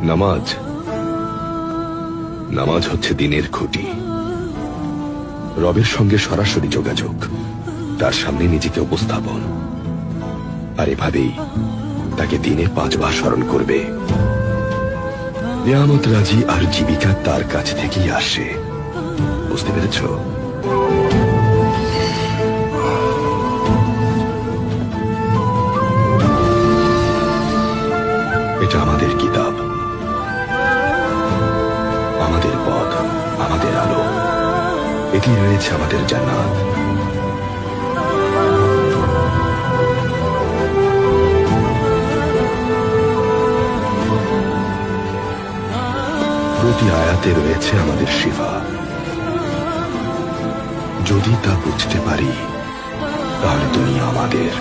নামাজ নামাজ হচ্ছে দিনের খুঁটি, রবের সঙ্গে সরাসরি যোগাযোগ, তার সামনে নিজেকে উপস্থাপন। আর এভাবেই তাকে দিনে 5 বার স্মরণ করবে। নিয়ামত রাজি আর জীবিকা তার কাছ থেকেই আসে। বুঝতে পেরেছ? এটা আমাদের কিতাব, আমাদের পথ, আমাদের আলো। এটি রয়েছে আমাদের জান্নাত। প্রতি আয়াতে রয়েছে আমাদের শিফা। যদি তা বুঝতে পারি তাহলে দুনিয়া আমাদের।